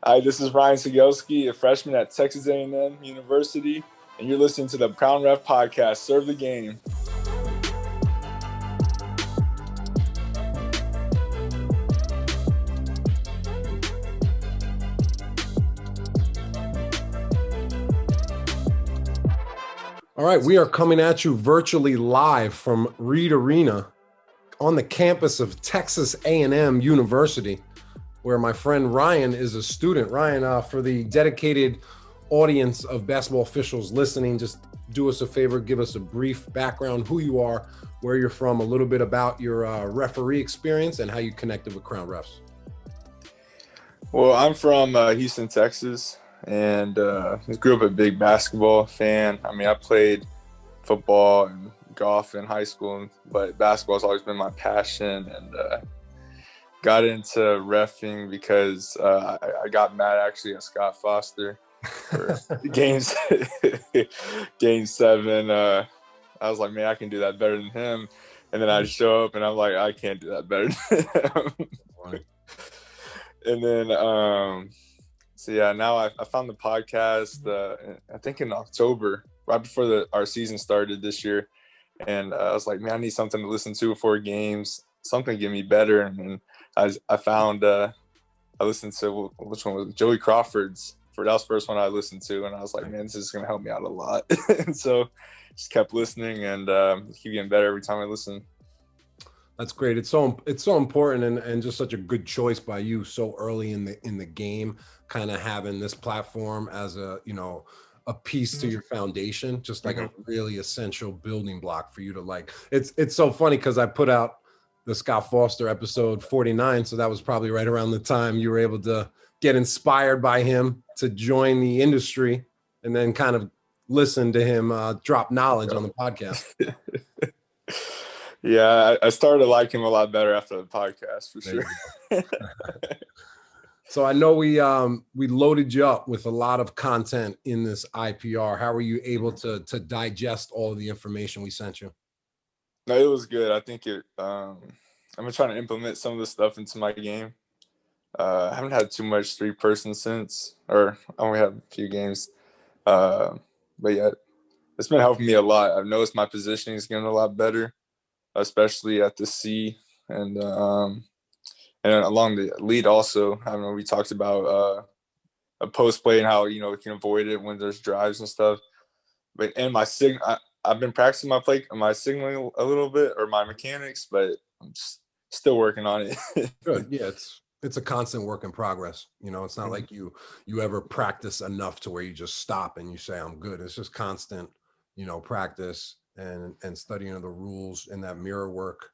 Hi, this is Ryan Ceglieski, a freshman at Texas A&M University, and you're listening to the Crown Ref Podcast, Serve the Game. All right, we are coming at you virtually live from Reed Arena on the campus of Texas A&M University, where my friend Ryan is a student. Ryan, for the dedicated audience of basketball officials listening, just do us a favor, give us a brief background, who you are, where you're from, a little bit about your referee experience, and how you connected with Crown Refs. Well, I'm from Houston, Texas, and grew up a big basketball fan. I mean, I played football and golf in high school, but basketball has always been my passion, and got into reffing because I got mad actually at Scott Foster for game 7. I was like, man, I can do that better than him. And then I show up and I'm like, I can't do that better than him. And then, so yeah, now I found the podcast, I think in October, right before our season started this year. And I was like, man, I need something to listen to before games, something to get me better. And I found, I listened to, which one was it? Joey Crawford's. That was the first one I listened to. And I was like, man, this is going to help me out a lot. And so just kept listening and keep getting better every time I listen. That's great. It's so important and just such a good choice by you so early in the game, kind of having this platform as a piece to your foundation, just like a really essential building block for you to like. It's so funny because I put out the Scott Foster episode 49. So that was probably right around the time you were able to get inspired by him to join the industry and then kind of listen to him drop knowledge on the podcast. Yeah, I started to like him a lot better after the podcast, for sure. So I know we loaded you up with a lot of content in this IPR. How were you able to digest all of the information we sent you? No, it was good. I think I'm gonna try to implement some of the stuff into my game. I haven't had too much 3-person since, or I only have a few games. But yeah, it's been helping me a lot. I've noticed my positioning is getting a lot better, especially at the C and along the lead also. I don't know, we talked about a post play and how, we can avoid it when there's drives and stuff. But and I've been practicing my signaling a little bit, or my mechanics, but I'm still working on it. Good. Yeah, it's a constant work in progress. It's not like you ever practice enough to where you just stop and you say, I'm good. It's just constant, practice and studying of the rules and that mirror work.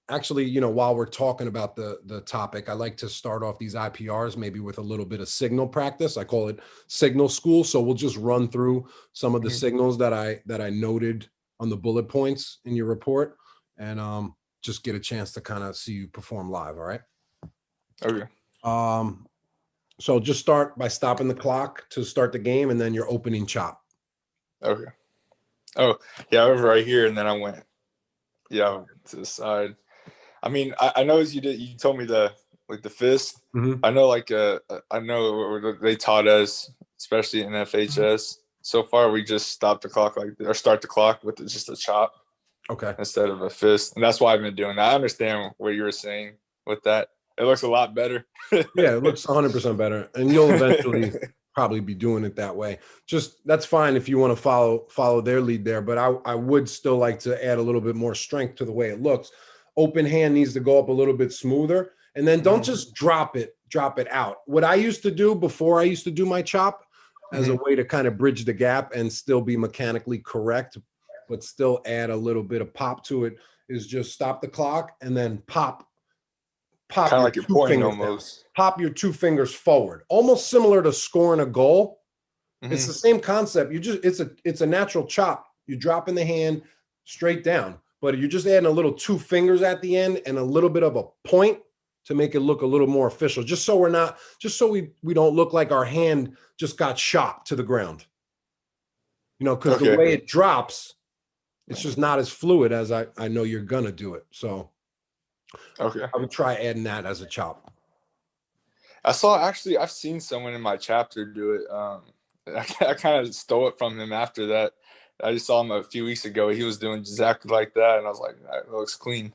Actually, while we're talking about the topic, I like to start off these IPRs maybe with a little bit of signal practice. I call it signal school. So we'll just run through some of the signals that I noted on the bullet points in your report, and just get a chance to kind of see you perform live. All right. Okay. So just start by stopping the clock to start the game, and then your opening chop. Okay. Oh yeah, I was right here, and then I went to the side. I mean, I know as you told me the fist. I know I know they taught us, especially in FHS. So far, we just stop the clock or start the clock with just a chop. Okay. Instead of a fist. And that's why I've been doing that. I understand what you were saying with that. It looks a lot better. Yeah, it looks 100% better. And you'll eventually probably be doing it that way. Just that's fine if you want to follow their lead there. But I would still like to add a little bit more strength to the way it looks. Open hand needs to go up a little bit smoother. And then don't just drop it out. What I used to do before I used to do my chop as a way to kind of bridge the gap and still be mechanically correct, but still add a little bit of pop to it, is just stop the clock and then pop kind of like you're pointing almost. Pop your 2 fingers forward, almost similar to scoring a goal. It's the same concept. It's a natural chop. You drop in the hand straight down, but you're just adding a little 2 fingers at the end and a little bit of a point to make it look a little more official. Just so we don't look like our hand just got shot to the ground. Because the way it drops, it's just not as fluid as I know you're gonna do it. So okay, I would try adding that as a chop. I've seen someone in my chapter do it. I kind of stole it from him after that. I just saw him a few weeks ago. He was doing exactly like that, and I was like, that looks clean.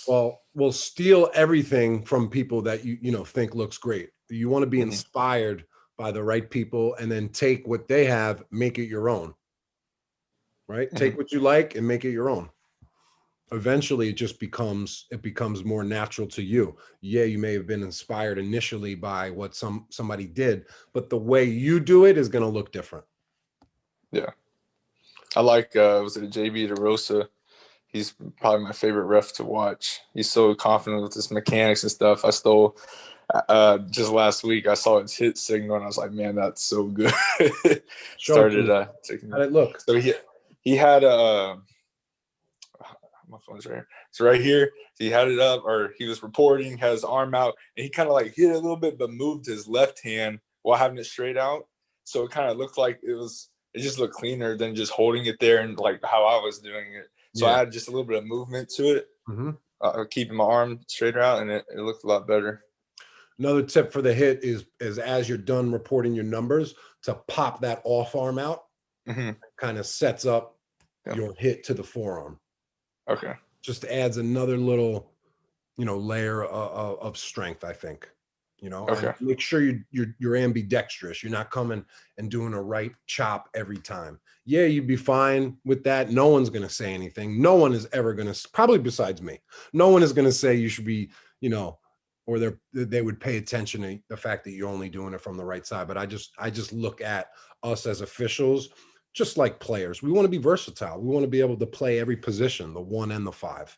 Well, we'll steal everything from people that you think looks great. You want to be inspired by the right people, and then take what they have, make it your own. Right? Take what you like and make it your own. Eventually it becomes more natural to you. Yeah, you may have been inspired initially by what somebody did, but the way you do it is going to look different. Yeah. I like was it 𝗥𝘆𝗴𝗶𝗲𝗀𝗶? He's probably my favorite ref to watch. He's so confident with his mechanics and stuff. I stole just last week, I saw his hit signal and I was like, man, that's so good. Started taking. How'd it look? So he had a my phone's right here. So right here, he had it up, or he was reporting, had his arm out, and he kind of like hit it a little bit, but moved his left hand while having it straight out. So it kind of looked like it just looked cleaner than just holding it there and like how I was doing it. So I had just a little bit of movement to it, keeping my arm straighter out, and it looked a lot better. Another tip for the hit is as you're done reporting your numbers, to pop that off arm out. Kind of sets up your hit to the forearm. Okay. Just adds another little, layer of strength, I think. Okay. And make sure you're ambidextrous. You're not coming and doing a right chop every time. Yeah, you'd be fine with that. No one's going to say anything. No one is ever going to, probably besides me, no one is going to say you should be, or they would pay attention to the fact that you're only doing it from the right side. But I just look at us as officials, just like players. We want to be versatile. We want to be able to play every position, the 1 and the 5,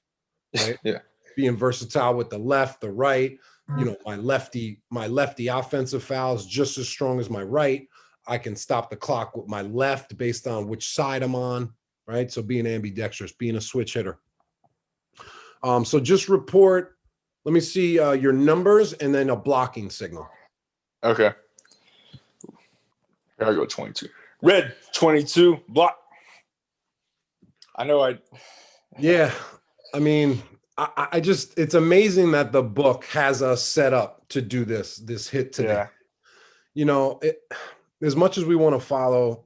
right? Yeah. Being versatile with the left, the right. My lefty offensive foul is just as strong as my right. I can stop the clock with my left based on which side I'm on, right? So being ambidextrous, being a switch hitter. So just report. Let me see your numbers and then a blocking signal. Okay. Here I go, 22. Red, 22, block. Yeah. I mean, I just, it's amazing that the book has us set up to do this hit today. Yeah. As much as we want to follow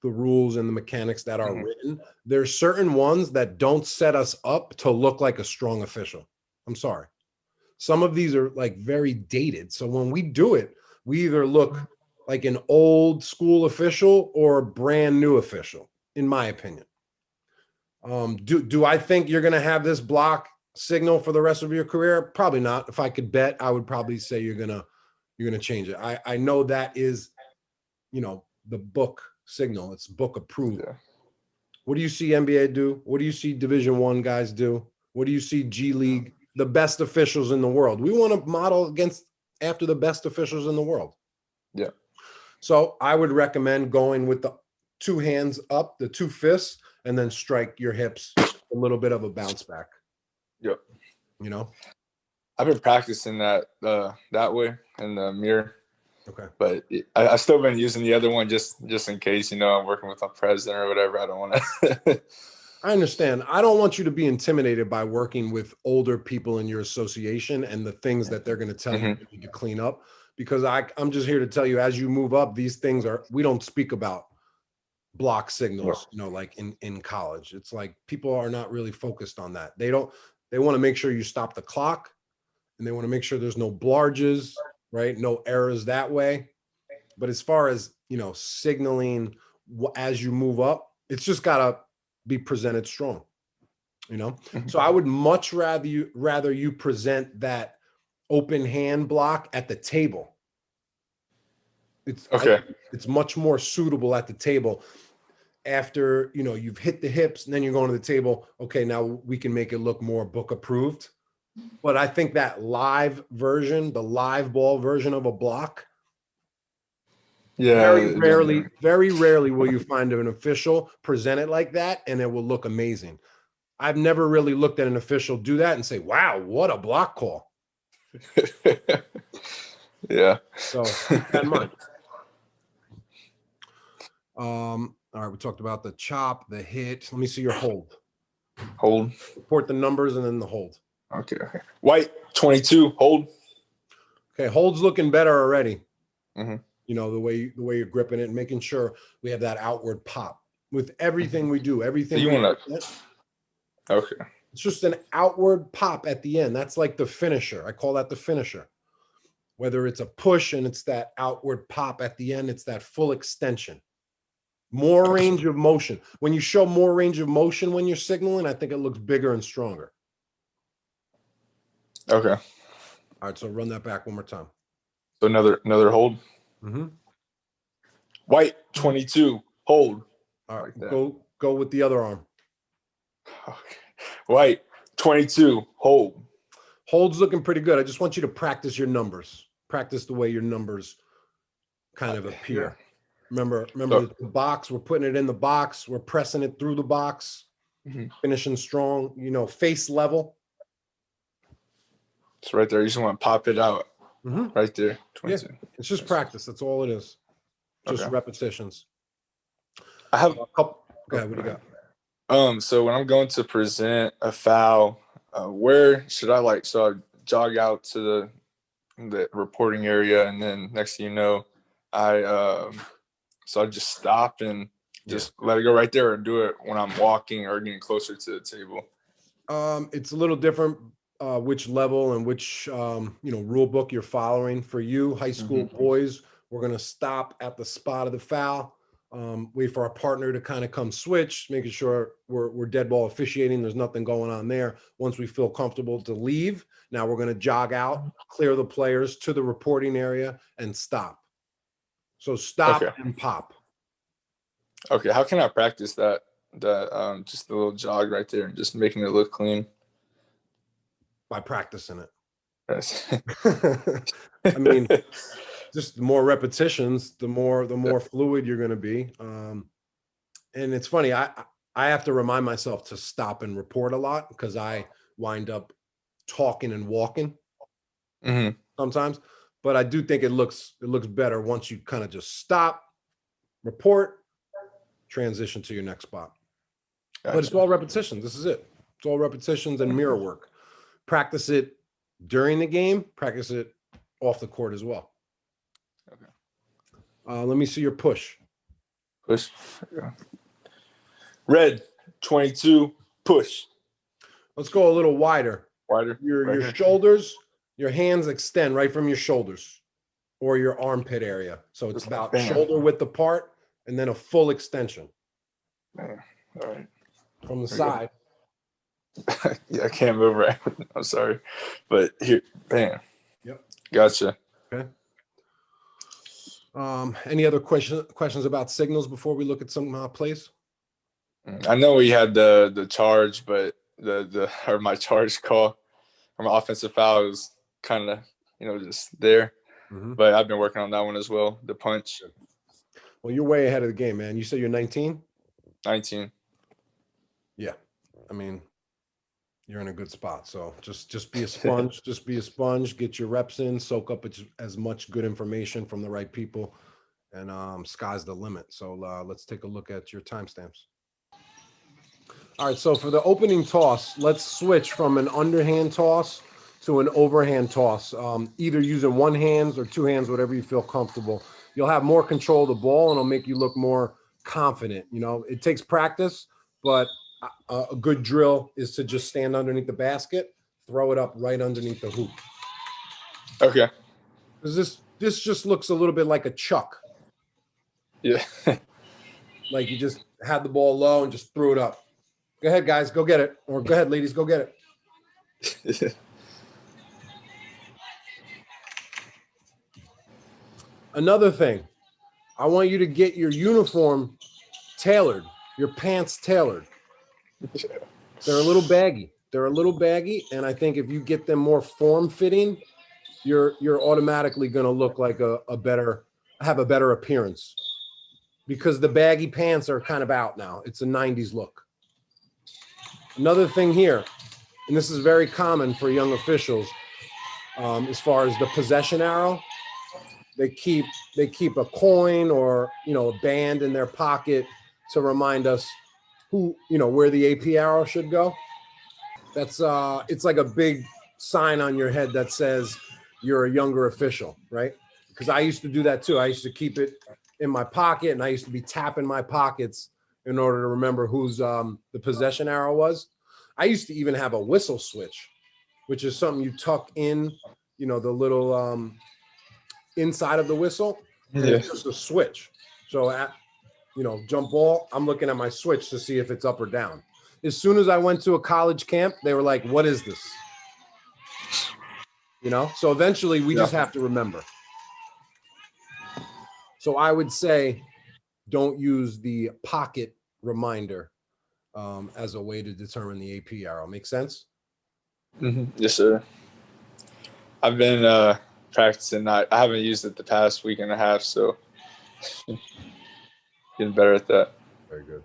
the rules and the mechanics that are written, there's certain ones that don't set us up to look like a strong official. I'm sorry. Some of these are like very dated. So when we do it, we either look like an old school official or a brand new official, in my opinion. Do I think you're going to have this block signal for the rest of your career? Probably not. If I could bet, I would probably say you're gonna change it. I know that is, the book signal. It's book approved. Yeah. What do you see NBA do? What do you see Division I guys do? What do you see G League? The best officials in the world. We want to model after the best officials in the world. Yeah. So I would recommend going with the 2 hands up, the 2 fists, and then strike your hips, a little bit of a bounce back. Yep. I've been practicing that way in the mirror. Okay. But I still been using the other one just in case, I'm working with a president or whatever. I don't want to. I understand. I don't want you to be intimidated by working with older people in your association and the things that they're going to tell you to clean up, because I'm just here to tell you, as you move up, these things we don't speak about block signals, like in college. It's like people are not really focused on that. They want to make sure you stop the clock, and they want to make sure there's no blarges, right? No errors that way. But as far as, signaling as you move up, it's just got to be presented strong, So I would much rather you present that open hand block at the table. It's much more suitable at the table. After, you've hit the hips and then you're going to the table. Okay, now we can make it look more book approved. But I think that live version, the live ball version of a block, very rarely will you find an official present it like that, and it will look amazing. I've never really looked at an official do that and say, wow, what a block call. Yeah. So keep that in mind. All right, we talked about the chop, the hit. Let me see your hold. Hold. Report the numbers and then the hold. Okay. White, 22, hold. Okay, hold's looking better already. Mm-hmm. You know, the way you're gripping it and making sure we have that outward pop with everything we do. Everything So you want to? Okay. It's just an outward pop at the end. That's like the finisher. I call that the finisher. Whether it's a push and it's that outward pop at the end, it's that full extension. More range of motion. When you show more range of motion when you're signaling, I think it looks bigger and stronger. Okay. All right, so run that back one more time. So another hold. Mm-hmm. White 22 hold. All right, like go with the other arm. Okay. White 22 hold. Hold's looking pretty good. I just want you to practice your numbers. Practice the way your numbers kind of appear. Yeah. Remember the box. We're putting it in the box. We're pressing it through the box. Mm-hmm. Finishing strong. You know, face level. It's right there. You just want to pop it out. Mm-hmm. Right there. 22. Yeah. It's just practice. That's all it is. Just repetitions. I have a couple. Go ahead. What do you got? So when I'm going to present a foul, where should I so I jog out to the reporting area, and then next thing you know, I just stop and just let it go right there, or do it when I'm walking or getting closer to the table. It's a little different which level and which rule book you're following. For you, high school boys, we're gonna stop at the spot of the foul. Wait for our partner to kind of come switch, making sure we're dead ball officiating. There's nothing going on there. Once we feel comfortable to leave, now we're going to jog out, clear the players to the reporting area, and stop. So stop and pop. Okay, how can I practice that just a little jog right there and just making it look clean? By practicing it. Yes. I mean, just the more repetitions, the more fluid you're going to be. And it's funny, I have to remind myself to stop and report a lot because I wind up talking and walking sometimes. But I do think it looks better once you kind of just stop, report, transition to your next spot. Gotcha. But it's all repetitions. This is it. It's all repetitions and mirror work. Practice it during the game. Practice it off the court as well. Okay. Let me see your push. Push. Yeah. Red 22 push. Let's go a little wider. Wider. Your shoulders, your hands extend right from your shoulders or your armpit area. So it's about shoulder width apart and then a full extension. All right. From the side. Yeah, I can't move right. I'm sorry. But here, bam. Yep. Gotcha. Okay. Any other questions about signals before we look at some plays? I know we had the charge, but my charge call from offensive foul was kind of just there. But I've been working on that one as well. The punch. Well, you're way ahead of the game, man. You said you're 19? 19. Yeah. I mean, you're in a good spot. So just be a sponge. Just be a sponge. Get your reps in. Soak up as much good information from the right people. And sky's the limit. So let's take a look at your timestamps. All right. So for the opening toss, let's switch from an underhand toss to an overhand toss. Either using one hand or two hands, whatever you feel comfortable. You'll have more control of the ball, and it'll make you look more confident. It takes practice, but a good drill is to just stand underneath the basket, throw it up right underneath the hoop. Okay. Because this just looks a little bit like a chuck. Yeah. Like you just had the ball low and just threw it up. Go ahead, guys, go get it. Or go ahead, ladies, go get it. Another thing, I want you to get your uniform tailored, your pants tailored. They're a little baggy. And I think if you get them more form-fitting, you're automatically going to look like have a better appearance. Because the baggy pants are kind of out now. It's a 90s look. Another thing here, and this is very common for young officials, as far as the possession arrow, they keep a coin or a band in their pocket to remind us where the AP arrow should go. That's it's like a big sign on your head that says you're a younger official, right? Because I used to do that too. I used to keep it in my pocket, and I used to be tapping my pockets in order to remember whose the possession arrow was. I used to even have a whistle switch, which is something you tuck in, the little inside of the whistle, and it's just a switch. So at jump ball, I'm looking at my switch to see if it's up or down. As soon as I went to a college camp, they were like, "What is this?" So eventually we just have to remember. So I would say don't use the pocket reminder as a way to determine the AP arrow. Make sense? Yes, sir. I've been practicing. I haven't used it the past week and a half, so getting better at that. Very good.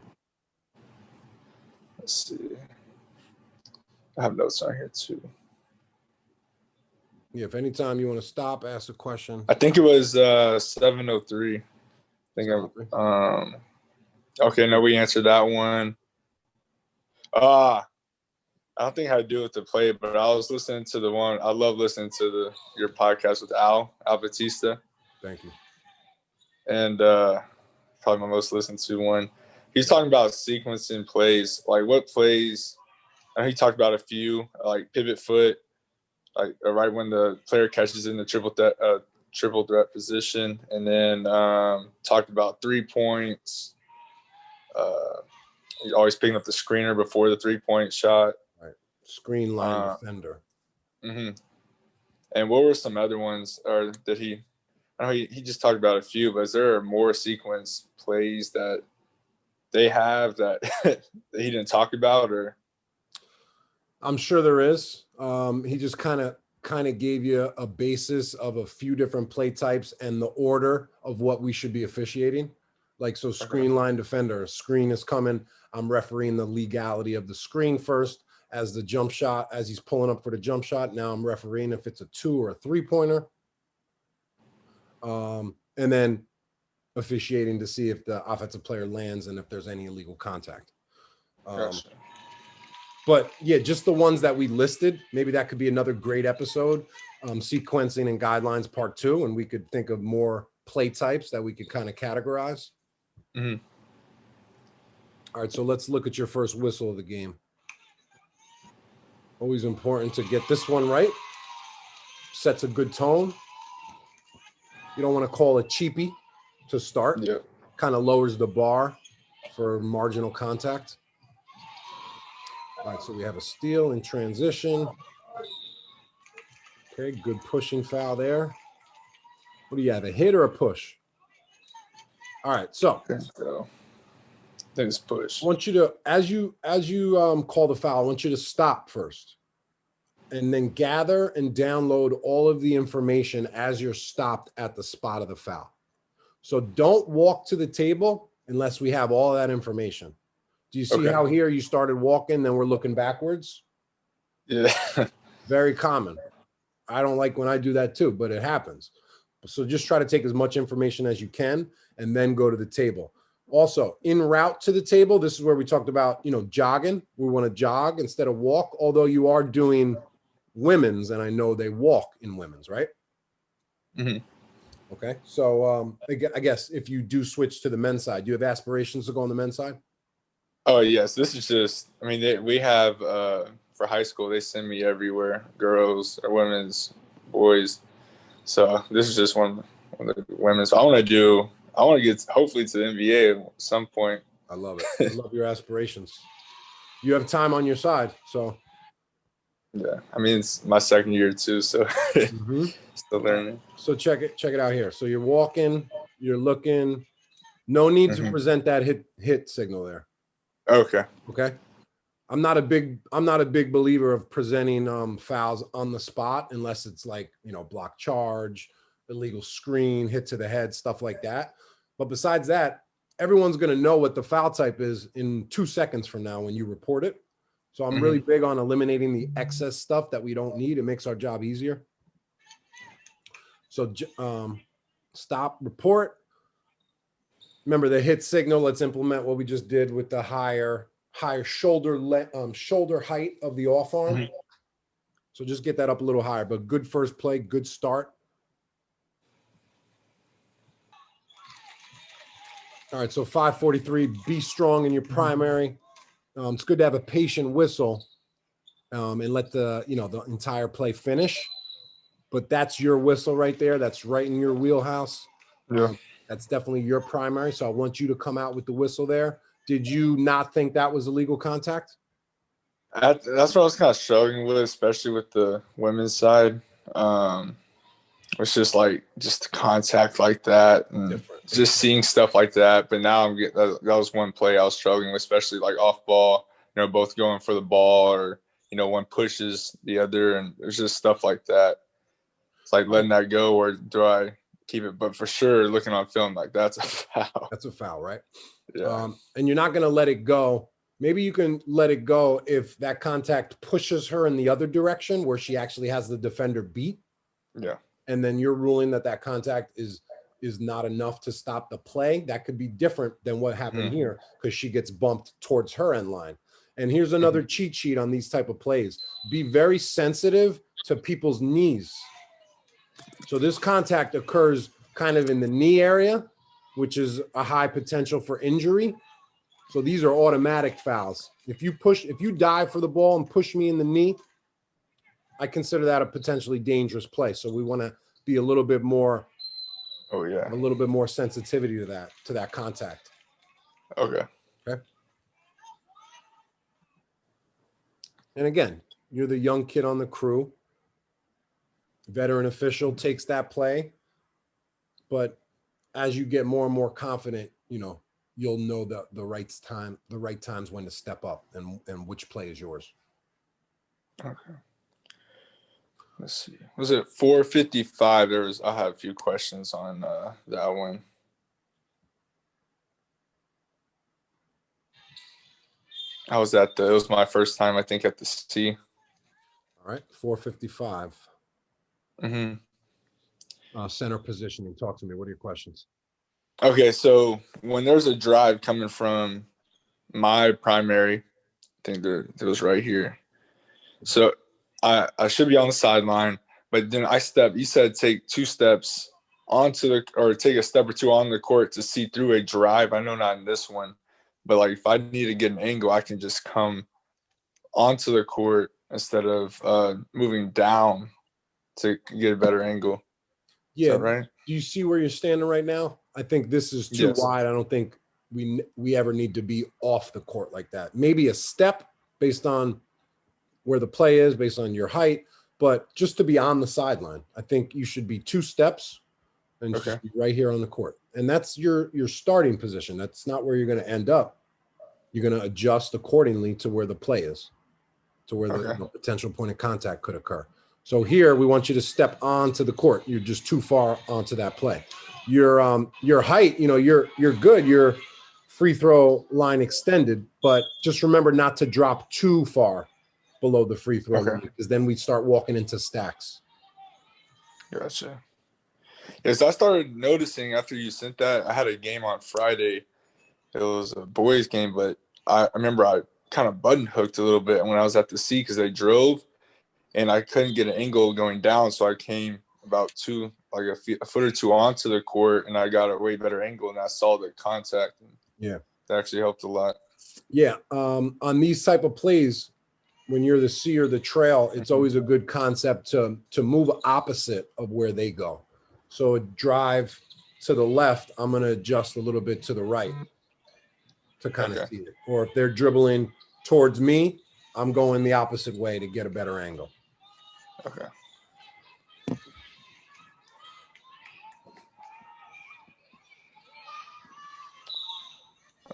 Let's see. I have notes on here too. Yeah, if anytime you want to stop, ask a question. I think it was 7:03. Okay, no, we answered that one. I don't think it had to do with the play, but I was listening to the one. I love listening to your podcast with 𝗥𝘆𝗴𝗶𝗲𝗀𝗏. Thank you. And probably my most listened to one. He's talking about sequencing plays, like what plays. I know he talked about a few, like pivot foot, like right when the player catches in the triple threat position, and then talked about 3 points. He's always picking up the screener before the 3-point shot. Right, screen line defender. And what were some other ones, or did he? I know he just talked about a few, but is there more sequence plays that they have that that he didn't talk about, or? I'm sure there is. He just kind of gave you a basis of a few different play types and the order of what we should be officiating. Like, so screen line defender, screen is coming. I'm refereeing the legality of the screen first as the jump shot, as he's pulling up for the jump shot. Now I'm refereeing if it's a 2 or a 3-pointer. And then officiating to see if the offensive player lands and if there's any illegal contact. Gotcha. But yeah, just the ones that we listed, maybe that could be another great episode, sequencing and guidelines part 2, and we could think of more play types that we could kind of categorize. All right, so let's look at your first whistle of the game. Always important to get this one right. Sets a good tone. You don't want to call it cheapy to start. Yeah. Kind of lowers the bar for marginal contact. All right, so we have a steal in transition. Okay, good pushing foul there. What do you have, a hit or a push? All right, so I think it's push. I want you to, as you call the foul, I want you to stop first, and then gather and download all of the information as you're stopped at the spot of the foul. So don't walk to the table unless we have all that information. Do you see how here you started walking, then we're looking backwards? Yeah. Very common. I don't like when I do that too, but it happens. So just try to take as much information as you can and then go to the table. Also, en route to the table, this is where we talked about, jogging. We want to jog instead of walk, although you are doing women's, and I know they walk in women's, right? Okay. So I guess if you do switch to the men's side, do you have aspirations to go on the men's side? Oh, yes. This is just, we have, for high school, they send me everywhere, girls or women's, boys. So this is just one of the women's. So I want to get hopefully to the NBA at some point. I love it. I love your aspirations. You have time on your side, so. Yeah. It's my second year too, so still learning. So check it out here. So you're walking, you're looking, no need to present that hit signal there. Okay. I'm not a big believer of presenting fouls on the spot unless it's like, block charge, illegal screen, hit to the head, stuff like that. But besides that, everyone's going to know what the foul type is in 2 seconds from now when you report it. So I'm really big on eliminating the excess stuff that we don't need. It makes our job easier. So stop, report. Remember the hit signal. Let's implement what we just did with the higher shoulder height of the off arm. So just get that up a little higher, but good first play, good start. All right, so 543, be strong in your primary. It's good to have a patient whistle and let the entire play finish. But that's your whistle right there. That's right in your wheelhouse. Yeah. That's definitely your primary. So I want you to come out with the whistle there. Did you not think that was illegal contact? That's what I was kind of struggling with, especially with the women's side. It's just contact like that, and Different. just seeing stuff like that. But now that was one play I was struggling with, especially like off ball. Both going for the ball, or one pushes the other, and there's just stuff like that. It's like letting that go, or do I keep it? But for sure, looking on film, like that's a foul. That's a foul, right? Yeah. And you're not going to let it go. Maybe you can let it go if that contact pushes her in the other direction where she actually has the defender beat. Yeah. And then you're ruling that contact is not enough to stop the play. That could be different than what happened here, because she gets bumped towards her end line. And here's another cheat sheet on these type of plays. Be very sensitive to people's knees. So this contact occurs kind of in the knee area, which is a high potential for injury. So these are automatic fouls. If you dive for the ball and push me in the knee, I consider that a potentially dangerous play. So we want to be a little bit more, a little bit more sensitivity to that contact. Okay. Okay. And again, you're the young kid on the crew. Veteran official takes that play, but as you get more and more confident, you'll know the right times when to step up and which play is yours. Okay. Let's see. Was it 455? I had a few questions on that one. I was it was my first time, I think, at the C. All right, 455. Center positioning. Talk to me. What are your questions? Okay, so when there's a drive coming from my primary, I think it was right here. So I should be on the sideline, but then you said take 2 steps or take a step or 2 on the court to see through a drive. I know not in this one, but like if I need to get an angle, I can just come onto the court instead of moving down to get a better angle. Yeah. Is that right? Do you see where you're standing right now? I think this is too wide. I don't think we ever need to be off the court like that. Maybe a step based on where the play is, based on your height, but just to be on the sideline. I think you should be 2 steps and just be right here on the court. And that's your starting position. That's not where you're going to end up. You're going to adjust accordingly to where the play is, to where the potential point of contact could occur. So here we want you to step onto the court. You're just too far onto that play. Your height, you're good. Your free throw line extended, but just remember not to drop too far below the free throw line, because then we start walking into stacks. Gotcha. Yes, I started noticing after you sent that. I had a game on Friday. It was a boys game, but I remember I kind of button hooked a little bit when I was at the C because they drove, and I couldn't get an angle going down. So I came about a foot or 2 onto the court, and I got a way better angle, and I saw the contact. And that actually helped a lot. Yeah. On these type of plays, when you're the C or the trail, it's always a good concept to move opposite of where they go. So a drive to the left, I'm going to adjust a little bit to the right to kind of see it. Or if they're dribbling towards me, I'm going the opposite way to get a better angle. Okay.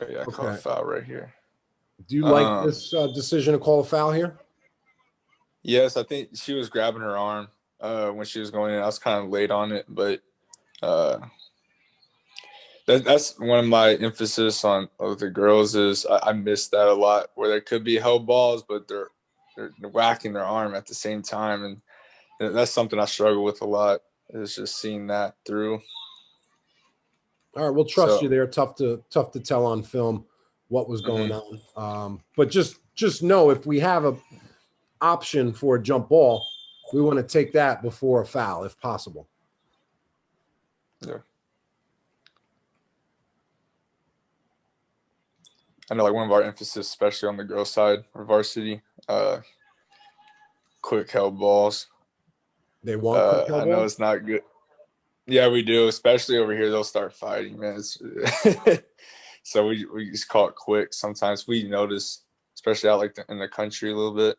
Oh, yeah, I call a foul right here. Do you like this decision to call a foul here? Yes, I think she was grabbing her arm when she was going in. I was kind of late on it, but that's one of my emphasis on the girls is I miss that a lot, where there could be held balls, but they're whacking their arm at the same time, and that's something I struggle with a lot, is just seeing that through. All right, we'll trust you there. Tough to tell on film what was going on. But just know if we have a option for a jump ball, We want to take that before a foul if possible. Yeah. I know, like, one of our emphasis, especially on the girls' side or varsity, quick held balls. They want quick held I know balls? it's not good. Yeah, we do. Especially over here, they'll start fighting, man. So we just call it quick. Sometimes we notice, especially out like in the country a little bit,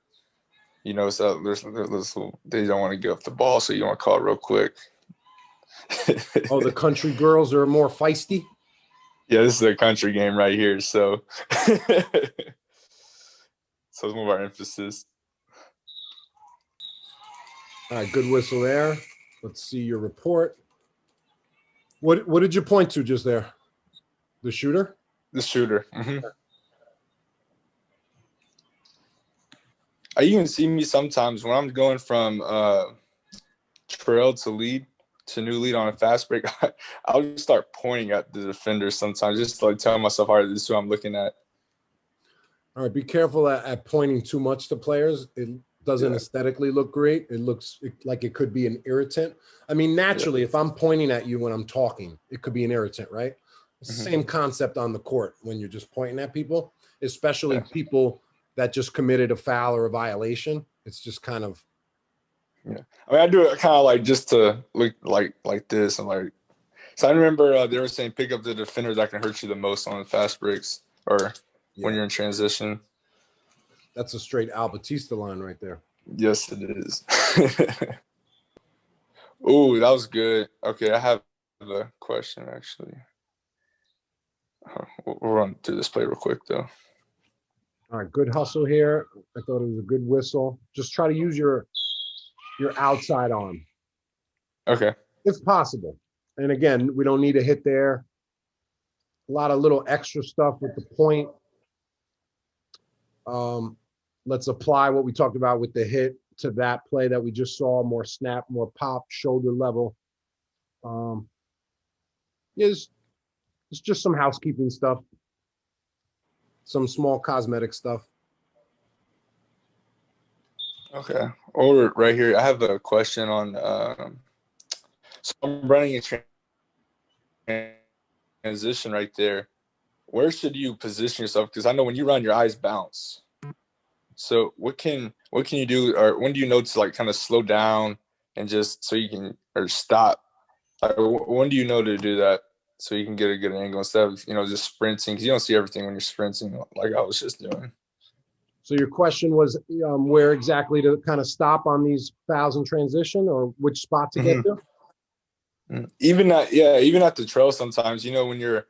you notice that they don't want to give up the ball, so you want to call it real quick. Oh, the country girls are more feisty? Yeah, this is a country game right here, so so it's one of our emphasis. All right, good whistle there. Let's see your report. What did you point to just there? The shooter? The shooter. You can see me sometimes when I'm going from trail to lead to new lead on a fast break. I'll just start pointing at the defender sometimes, just to like tell myself, all right, this is who I'm looking at. All right, be careful at pointing too much to players. It doesn't aesthetically look great. It looks like it could be an irritant. I mean, naturally, if I'm pointing at you when I'm talking, it could be an irritant, right? It's the same concept on the court when you're just pointing at people, especially people that just committed a foul or a violation. It's just kind of. Yeah, I mean, I do it kind of like just to look like this, and like. So I remember they were saying pick up the defender that can hurt you the most on the fast breaks or when you're in transition. That's a straight 𝗥𝘆𝗴𝗹𝗶𝗲𝗀 line right there. Yes, it is. Ooh, that was good. Okay, I have a question actually. We'll run through this play real quick though. All right, good hustle here. I thought it was a good whistle. Just try to use your outside arm. Okay. If possible. And again, we don't need a hit there. A lot of little extra stuff with the point. Let's apply what we talked about with the hit to that play that we just saw. More snap, more pop, shoulder level. It's just some housekeeping stuff. Some small cosmetic stuff. Okay. Or right here, I have a question on. So I'm running a transition right there. Where should you position yourself? Because I know when you run, your eyes bounce. So what can you do, or when do you know to like kind of slow down and just so you can or stop? Like, when do you know to do that so you can get a good angle instead of just sprinting? Because you don't see everything when you're sprinting, like I was just doing. So your question was where exactly to kind of stop on these fouls in transition, or which spot to get to? Even at the trail sometimes, when you're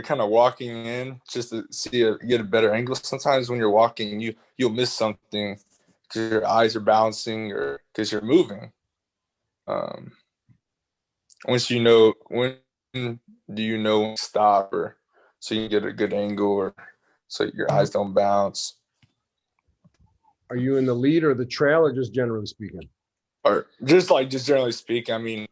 kind of walking in just to get a better angle. Sometimes when you're walking, you'll miss something because your eyes are bouncing or because you're moving. When do you know when to stop, or so you can get a good angle, or so your eyes don't bounce? Are you in the lead or the trail, or just generally speaking? Or just generally speaking, I mean,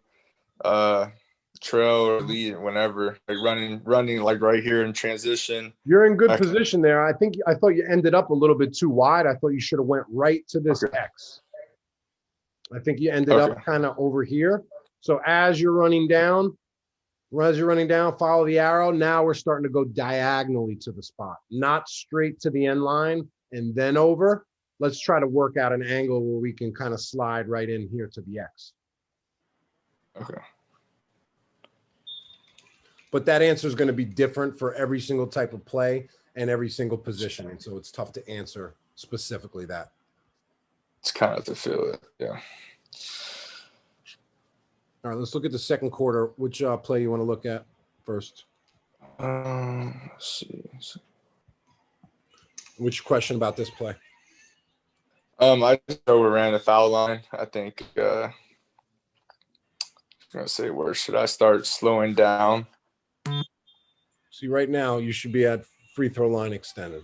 trail or lead, whenever, like running like right here in transition. You're in good position there. I thought you ended up a little bit too wide. I thought you should have went right to this X. I think you ended up kind of over here. So as you're running down, follow the arrow. Now we're starting to go diagonally to the spot, not straight to the end line and then over. Let's try to work out an angle where we can kind of slide right in here to the X. Okay. But that answer is going to be different for every single type of play and every single position. And so it's tough to answer specifically that. It's kind of to feel it. Yeah. All right, let's look at the second quarter. Which play you want to look at first? Let's see. Which question about this play? I just overran the foul line. I think I'm gonna say, where should I start slowing down? See, right now you should be at free throw line extended.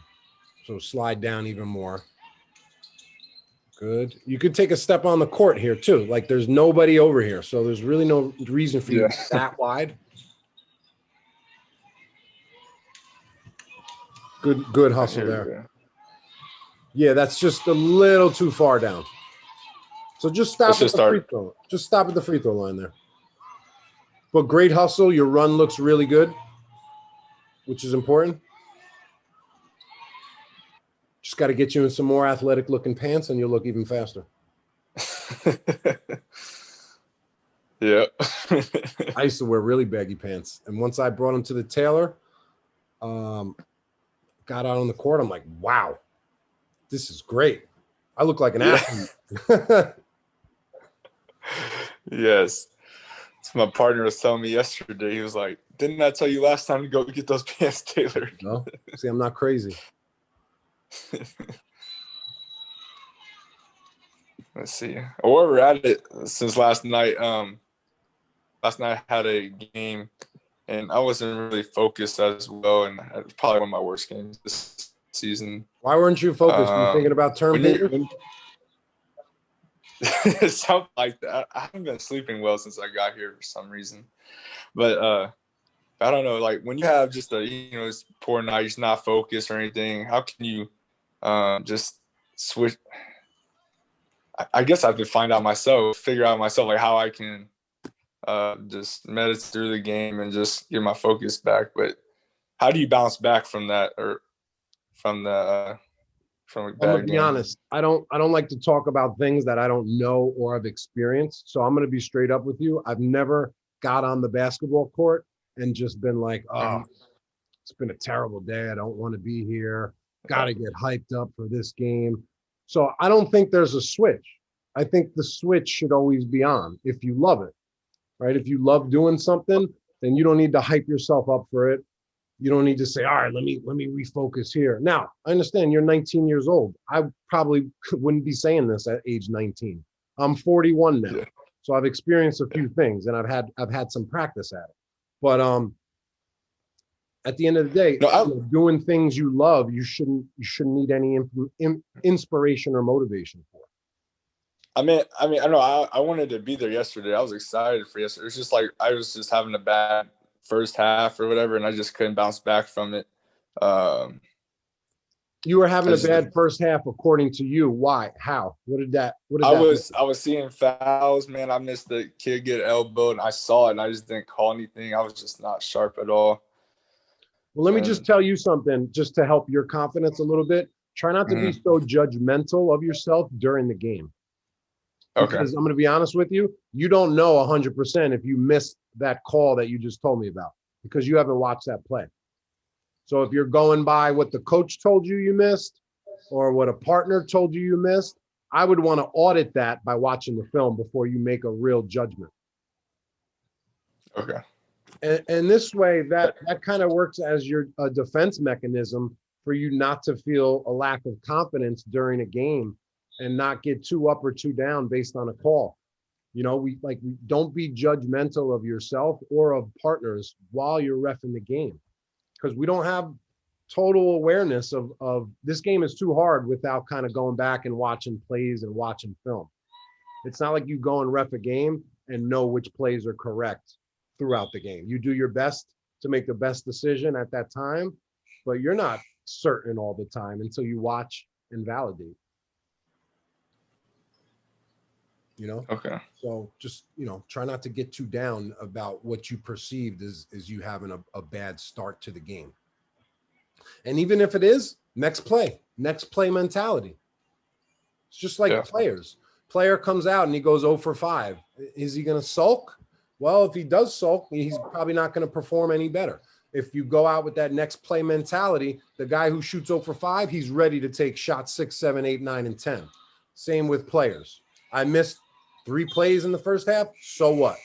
So slide down even more. Good. You could take a step on the court here too. Like there's nobody over here. So there's really no reason for you to be that wide. Good hustle there. Yeah, that's just a little too far down. So just stop at the free throw. Just stop at the free throw line there. But great hustle. Your run looks really good, which is important. Just got to get you in some more athletic looking pants and you'll look even faster. Yeah. I used to wear really baggy pants. And once I brought them to the tailor, got out on the court, I'm like, wow, this is great. I look like an athlete. Yes. So my partner was telling me yesterday, he was like, didn't I tell you last time to go get those pants tailored? No, see, I'm not crazy. Let's see. While we're at it, since last night I had a game and I wasn't really focused as well, and it was probably one of my worst games this season. Why weren't you focused? Were you thinking about term paper? Something like that. I haven't been sleeping well since I got here for some reason. But I don't know, like when you have just a poor night, just not focused or anything, how can you just switch? I guess I have to figure out myself like how I can just meditate through the game and just get my focus back. But how do you bounce back from that, or from a bad game? I'm gonna be honest. I don't like to talk about things that I don't know or have experienced. So I'm gonna be straight up with you. I've never got on the basketball court and just been like, oh, it's been a terrible day. I don't want to be here. Got to get hyped up for this game. So I don't think there's a switch. I think the switch should always be on if you love it, right? If you love doing something, then you don't need to hype yourself up for it. You don't need to say, all right, let me refocus here. Now, I understand you're 19 years old. I probably wouldn't be saying this at age 19. I'm 41 now. Yeah. So I've experienced a few things and I've had some practice at it. But at the end of the day, doing things you love, you shouldn't need any inspiration or motivation for. I mean, I know I wanted to be there yesterday. I was excited for yesterday. It's just like I was just having a bad first half or whatever, and I just couldn't bounce back from it. You were having a bad first half, according to you. Why? How? What did that? I was seeing fouls, man. I missed the kid get elbowed, and I saw it, and I just didn't call anything. I was just not sharp at all. Well, let me just tell you something, just to help your confidence a little bit. Try not to be so judgmental of yourself during the game. Okay. Because I'm going to be honest with you, you don't know 100% if you missed that call that you just told me about, because you haven't watched that play. So if you're going by what the coach told you missed, or what a partner told you missed, I would want to audit that by watching the film before you make a real judgment. Okay. And this way, that kind of works as your defense mechanism for you not to feel a lack of confidence during a game and not get too up or too down based on a call. We don't be judgmental of yourself or of partners while you're reffing the game, because we don't have total awareness of this game is too hard without kind of going back and watching plays and watching film. It's not like you go and ref a game and know which plays are correct throughout the game. You do your best to make the best decision at that time, but you're not certain all the time until you watch and validate. Okay. So just, try not to get too down about what you perceived as you having a bad start to the game. And even if it is, next play mentality. It's just like players. Player comes out and he goes 0 for 5. Is he going to sulk? Well, if he does sulk, he's probably not going to perform any better. If you go out with that next play mentality, the guy who shoots 0 for 5, he's ready to take shots 6, 7, 8, 9, and 10. Same with players. I missed 3 plays in the first half. So what?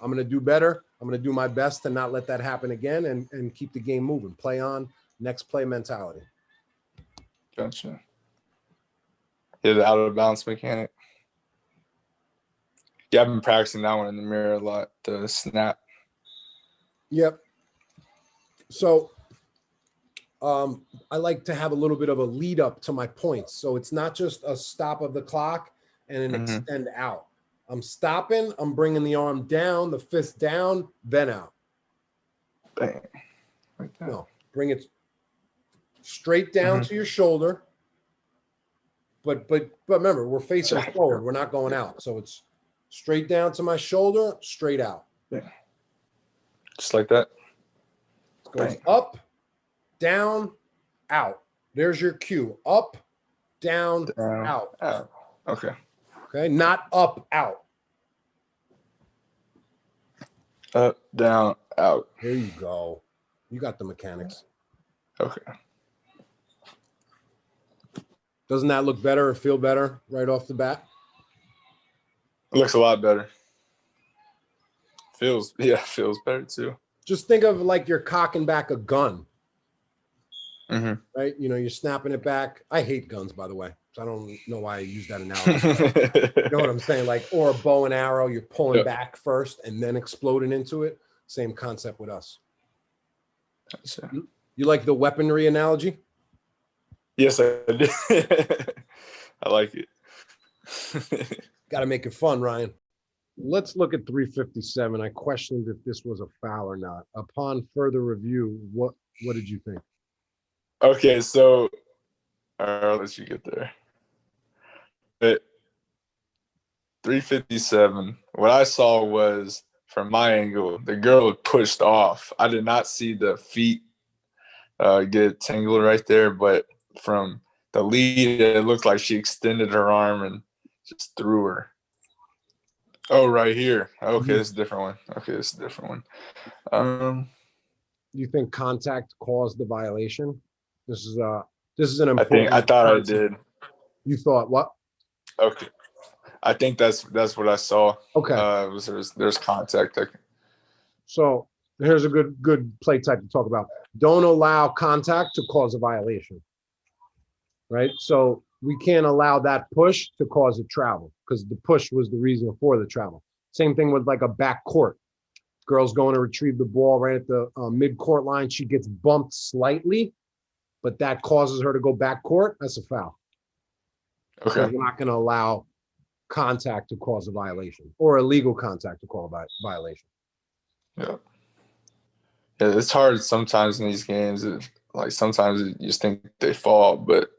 I'm going to do better. I'm going to do my best to not let that happen again and keep the game moving. Play on, next play mentality. Gotcha. Yeah, the out of bounds mechanic. Yeah, I've been practicing that one in the mirror a lot, the snap. Yep. So I like to have a little bit of a lead up to my points. So it's not just a stop of the clock and an extend out. I'm stopping, I'm bringing the arm down, the fist down, then out. Bang. Like that. No, bring it straight down to your shoulder. But remember, we're facing forward. We're not going out. So it's straight down to my shoulder, straight out. Yeah. Just like that. It goes up, down, out. There's your cue. Up, down, out. Okay. Okay. Not up, out. Up, down, out. There you go. You got the mechanics. Okay. Doesn't that look better or feel better right off the bat? It looks a lot better. Feels better too. Just think of like you're cocking back a gun. Mm-hmm. Right? You know, you're snapping it back. I hate guns, by the way. So I don't know why I use that analogy. You know what I'm saying? Like, or a bow and arrow, you're pulling back first and then exploding into it. Same concept with us. Gotcha. You like the weaponry analogy? Yes, I do. I like it. Got to make it fun, Ryan. Let's look at 357. I questioned if this was a foul or not. Upon further review, what did you think? Okay, so I'll let you get there. But 357, what I saw was, from my angle, the girl was pushed off. I did not see the feet get tangled right there, but from the lead, it looked like she extended her arm and just threw her. Oh, right here. Okay, this is a different one. Okay, this is a different one. You think contact caused the violation? This is an important. I thought concept. I did. You thought what? Okay, I think that's what I saw. Okay, there's contact. So here's a good play type to talk about. Don't allow contact to cause a violation. Right? So we can't allow that push to cause a travel because the push was the reason for the travel. Same thing with like a back court. Girl's going to retrieve the ball right at the mid-court line. She gets bumped slightly, but that causes her to go back court. That's a foul. Okay. So we're not going to allow contact to cause a violation or illegal contact to cause a violation. Yeah. Yeah, it's hard sometimes in these games. Like sometimes you just think they fall, but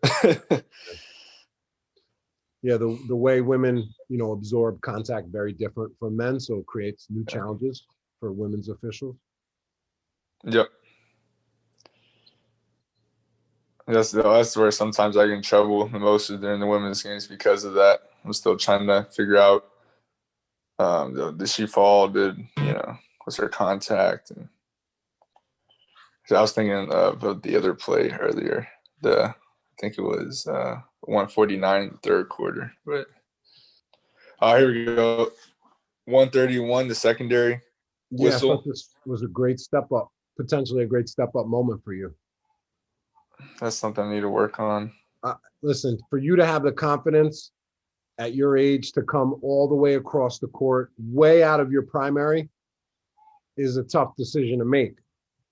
yeah, the way women, absorb contact very different from men, so it creates new challenges for women's officials. Yep. That's where sometimes I get in trouble the most during the women's games because of that. I'm still trying to figure out did she fall? Was her contact? And I was thinking of the other play earlier. I think it was 149 third quarter. But here we go. 131, the secondary whistle. Yeah, I thought this was a great step up, potentially a great step up moment for you. That's something I need to work on. Listen, for you to have the confidence at your age to come all the way across the court, way out of your primary, is a tough decision to make.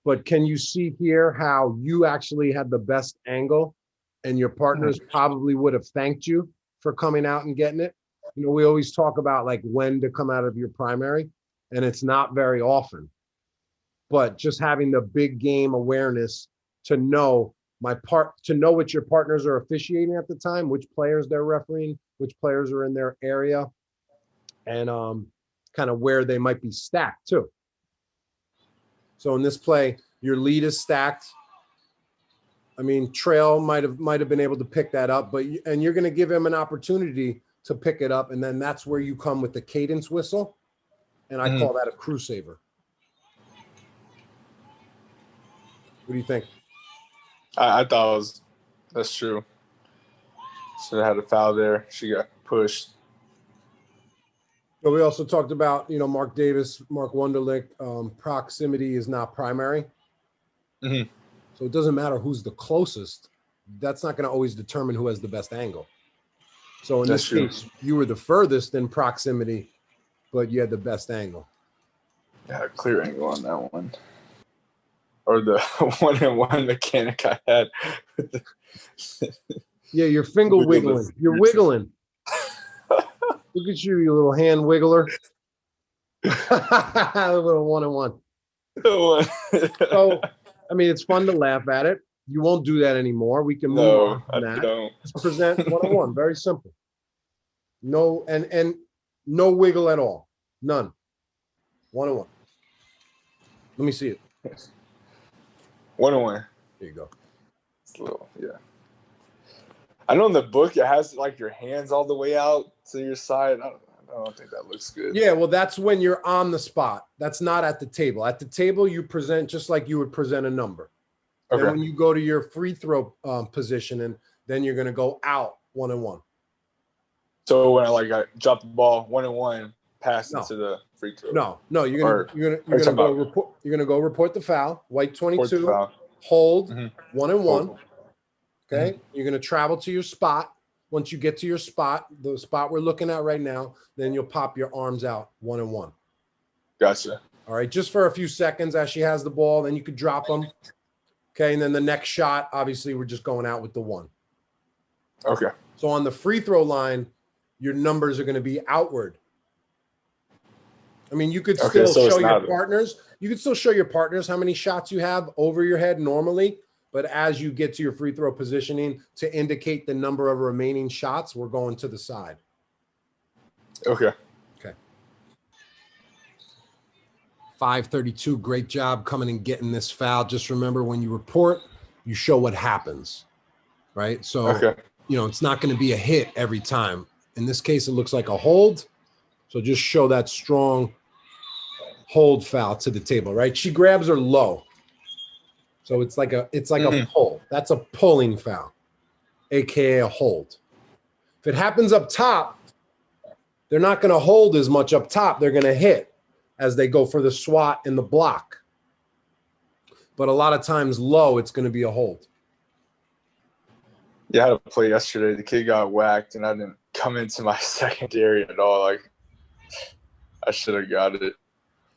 But can you see here how you actually had the best angle and your partners probably would have thanked you for coming out and getting it? We always talk about like when to come out of your primary, and it's not very often. But just having the big game awareness to know what your partners are officiating at the time, which players they're refereeing, which players are in their area, and kind of where they might be stacked too. So in this play, your lead is stacked. I mean, Trail might have been able to pick that up, and you're going to give him an opportunity to pick it up, and then that's where you come with the cadence whistle, and I call that a crew saver. What do you think? I thought that's true. Should have had a foul there. She got pushed. But we also talked about, Mark Davis, Mark Wunderlich, proximity is not primary. Mm-hmm. So it doesn't matter who's the closest. That's not going to always determine who has the best angle. So in this case, you were the furthest in proximity, but you had the best angle. Yeah, clear angle on that one. Or the one-on-one mechanic I had. Yeah, you're finger wiggling. You're wiggling. Look at you, you little hand wiggler. A little one-on-one. So, I mean, it's fun to laugh at it. You won't do that anymore. We can move No, on I from that. don't. Just present one-on-one. Very simple. No, and no wiggle at all. None. One-on-one. Let me see it. 1-on-1. There you go. It's a little, yeah. I know in the book it has like your hands all the way out to your side. I don't think that looks good. Yeah, well, that's when you're on the spot. That's not at the table. At the table, you present just like you would present a number. Okay. Then when you go to your free throw position, and then you're going to go out 1-on-1. So when I drop the ball 1-on-1, pass into the free throw. No, you're gonna go report the foul. White 22. Hold 1-on-1. Okay, you're gonna travel to your spot. Once you get to your spot, the spot we're looking at right now, then you'll pop your arms out 1-on-1. Gotcha. All right, just for a few seconds as she has the ball, then you could drop them. Okay, and then the next shot, obviously, we're just going out with the 1. Okay. So on the free throw line, your numbers are going to be outward. I mean, you could still show your partners. You could still show your partners how many shots you have over your head normally. But as you get to your free throw positioning to indicate the number of remaining shots, we're going to the side. Okay. Okay. 5:32. Great job coming and getting this foul. Just remember, when you report, you show what happens, right? So, it's not going to be a hit every time. In this case, it looks like a hold. So just show that strong hold foul to the table, right? She grabs her low. So it's like a pull. That's a pulling foul, AKA a hold. If it happens up top, they're not going to hold as much up top. They're going to hit as they go for the swat and the block. But a lot of times low, it's going to be a hold. Yeah, I had a play yesterday. The kid got whacked, and I didn't come into my secondary at all. Like, I should have got it.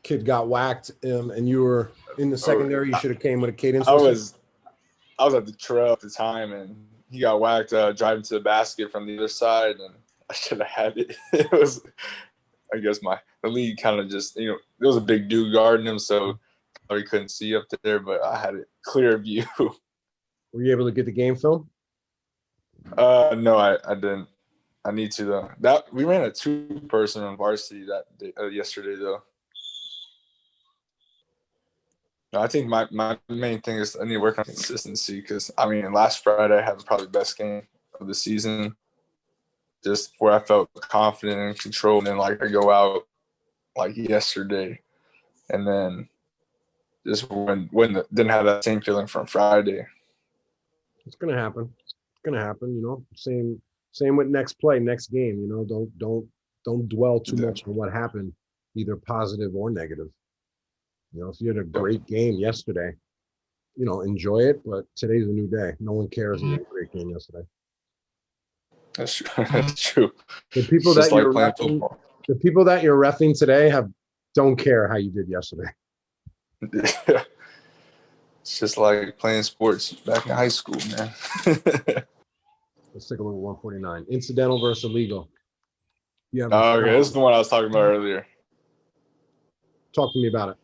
Kid got whacked, and you were in the secondary. You should have came with a cadence. I was at the trail at the time, and he got whacked driving to the basket from the other side, and I should have had it. It was, I guess, the league kind of just, there was a big dude guarding him, so he couldn't see up there, but I had a clear view. Were you able to get the game film? No, I didn't. I need to though. We ran a 2-person on varsity yesterday though. No, I think my main thing is I need to work on consistency because last Friday I had probably the best game of the season. Just where I felt confident and control, and then I go out like yesterday, and then just didn't have that same feeling from Friday. It's gonna happen. Same with next play, next game. Don't dwell too much on what happened, either positive or negative. If you had a great game yesterday, enjoy it. But today's a new day. No one cares if you had a great game yesterday. That's true. That's true. The people that you're reffing today don't care how you did yesterday. Yeah. It's just like playing sports back in high school, man. Let's take a look at 149. Incidental versus illegal. Okay, this is the one I was talking about earlier. Talk to me about it.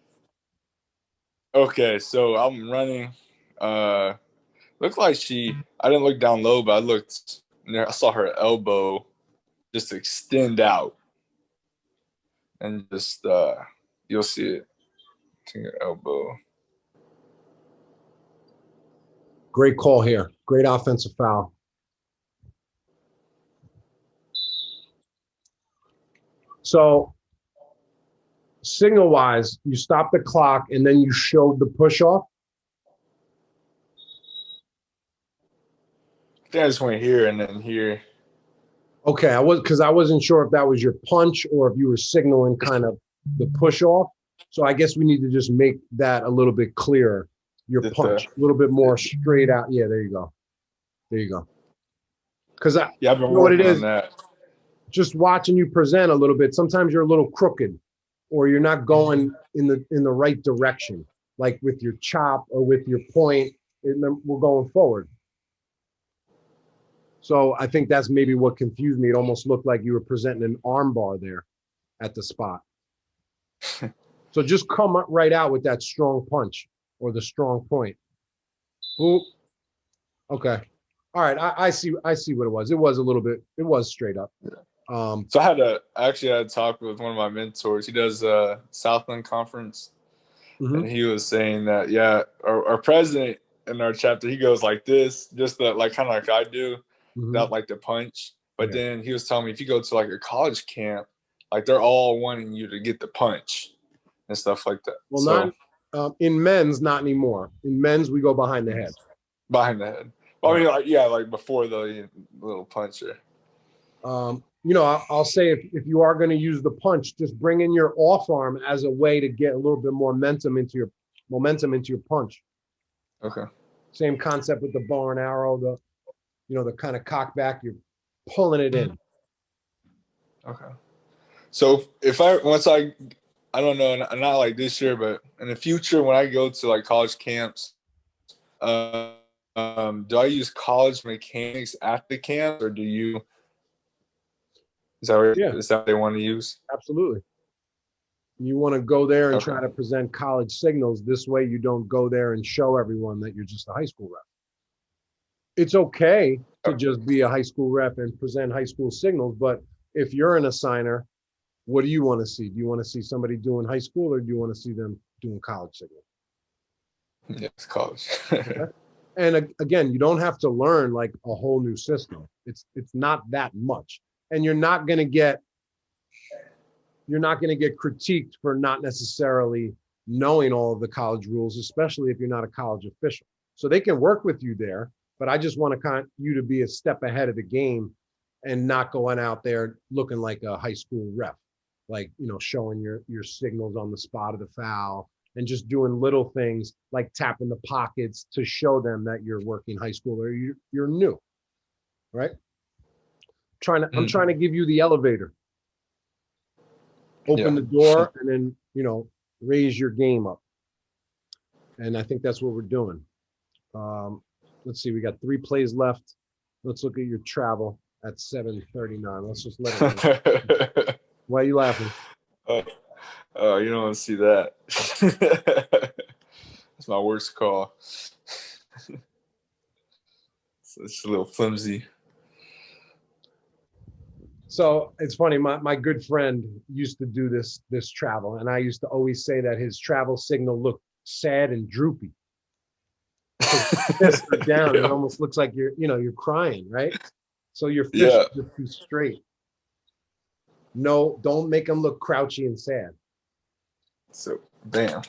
Okay, so I'm running. Looked like I didn't look down low, but I saw her elbow just extend out. And just, you'll see it. To your elbow. Great call here. Great offensive foul. So, signal-wise, you stopped the clock and then you showed the push-off? I think I just went here and then here. Okay, because I wasn't sure if that was your punch or if you were signaling kind of the push-off. So I guess we need to just make that a little bit clearer. Your punch, a little bit more straight out. Yeah, there you go. Because I've been working on that. Just watching you present a little bit, sometimes you're a little crooked or you're not going in the right direction, like with your chop or with your point, and then we're going forward. So I think that's maybe what confused me. It almost looked like you were presenting an arm bar there at the spot. So just come right out with that strong punch or the strong point. Boop, Okay. All right. I see what it was. It was a little bit, it was straight up. So I actually had a talk with one of my mentors. He does Southland Conference. Mhm. And he was saying that, yeah, our president in our chapter, he goes like this, just the, like kind of like I do, Mhm. without like the punch. But Yeah. then he was telling me if you go to like a college camp, like they're all wanting you to get the punch and stuff like that. Well, So not in men's, not anymore. In men's, we go behind the head. behind the head. Well, I Right. mean, like yeah, like before the little puncher. You know, I'll say if you are going to use the punch, just bring in your off arm as a way to get a little bit more momentum into your punch. Okay. Same concept with the bow and arrow. The kind of cock back, you're pulling it in. Okay. So if I don't know, not like this year, but in the future when I go to like college camps, uh, do I use college mechanics at the camp, or do you? Yeah, Is that what they want to use? absolutely. You want to go there and Okay. try to present college signals. This way, you don't go there and show everyone that you're just a high school rep. It's okay to just be a high school rep and present high school signals, but if you're an assigner, what do you want to see? Do you want to see somebody doing high school, or do you want to see them doing college signals? Yeah, it's college. Okay. And again, you don't have to learn like a whole new system. It's not that much, and you're not going to get critiqued for not necessarily knowing all of the college rules, especially if you're not a college official. So they can work with you there, but I just want you to be a step ahead of the game and not going out there looking like a high school ref, like, showing your signals on the spot of the foul and just doing little things like tapping the pockets to show them that you're working high school or you're new, right? I'm trying to give you the elevator. Open Yeah. the door and then, raise your game up. And I think that's what we're doing. Let's see, we got 3 plays left. Let's look at your travel at 7:39. Let's just let it. Why are you laughing? Oh, you don't want to see that. That's my worst call. So it's a little flimsy. So it's funny. My good friend used to do this travel, and I used to always say that his travel signal looked sad and droopy. Fists are down. Yeah. It almost looks like you're crying, right? So your fish Yeah. is just too straight. No, don't make them look crouchy and sad. So bam,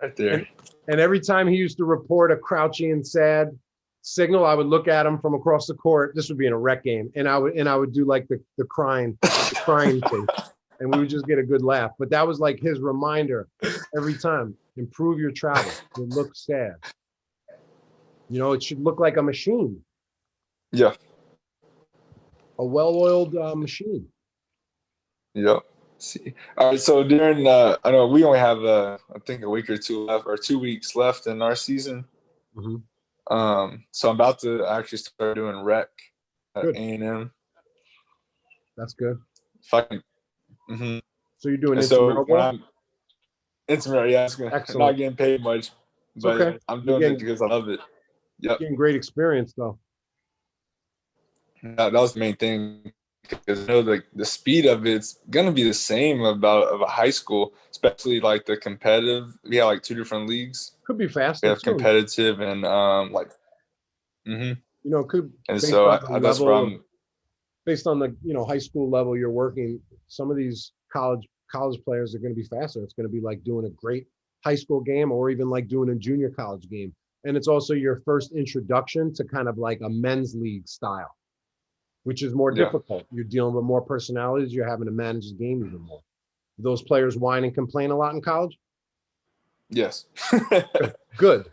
right there. And every time he used to report a crouchy and sad signal, I would look at him from across the court. This would be in a rec game, and I would do like the crying thing, and we would just get a good laugh. But that was like his reminder every time: improve your travel. It looks sad. It should look like a machine, Yeah. a well-oiled machine. Yep. See. All right. So during I know we only have I think a week or two left, or 2 weeks left in our season. Mm-hmm. So I'm about to actually start doing rec at A&M. That's good. If I can. Mm-hmm. So you're doing intramural ball? I'm intramural, yeah, I'm not getting paid much, but okay. I'm doing it because I love it. Yep. Getting great experience though. That was the main thing, because I know the speed of it's gonna be the same of a high school, especially like the competitive. We have like 2 different leagues. Could be faster. We have competitive and like. Mm-hmm. Could. And so that's where I'm. Based on the high school level you're working, some of these college players are going to be faster. It's going to be like doing a great high school game, or even like doing a junior college game. And it's also your first introduction to kind of like a men's league style, which is more difficult. You're dealing with more personalities. You're having to manage the game even more. Do those players whine and complain a lot in college? Yes. Good.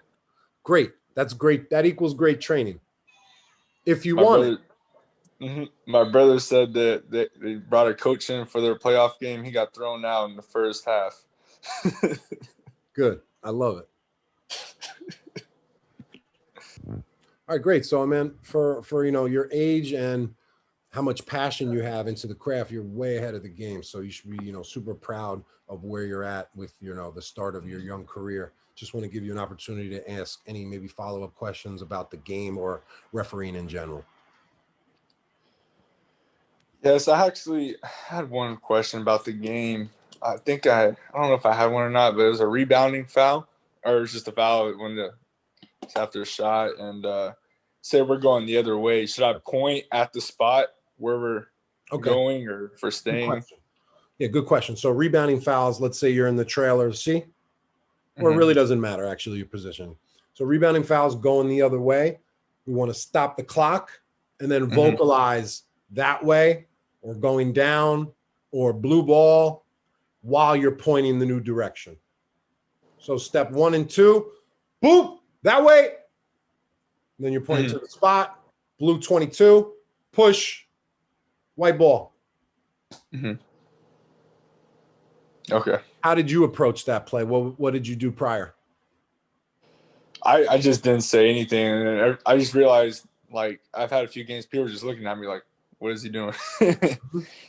Great. That's great. That equals great training. If you want it. Mm-hmm. My brother said that they brought a coach in for their playoff game. He got thrown out in the first half. Good. I love it. All right, great. So, man, for your age and how much passion you have into the craft, you're way ahead of the game. So you should be, super proud of where you're at with, the start of your young career. just want to give you an opportunity to ask any maybe follow-up questions about the game or refereeing in general. Yes, I actually had one question about the game. I don't know if I had one or not, but it was a rebounding foul, or it was just a foul it's after a shot. And say we're going the other way. Should I point at the spot where we're going or for staying? Yeah, good question. So rebounding fouls, let's say you're in the trailer C, or it really doesn't matter, actually, your position. So rebounding fouls going the other way. We want to stop the clock and then vocalize that way or going down or blue ball while you're pointing the new direction. So step 1 and 2, boop, that way. And then you're pointing to the spot, blue 22, push, white ball. Okay. How did you approach that play? What did you do prior? I just didn't say anything. And I just realized, like, I've had a few games, people were just looking at me like, what is he doing?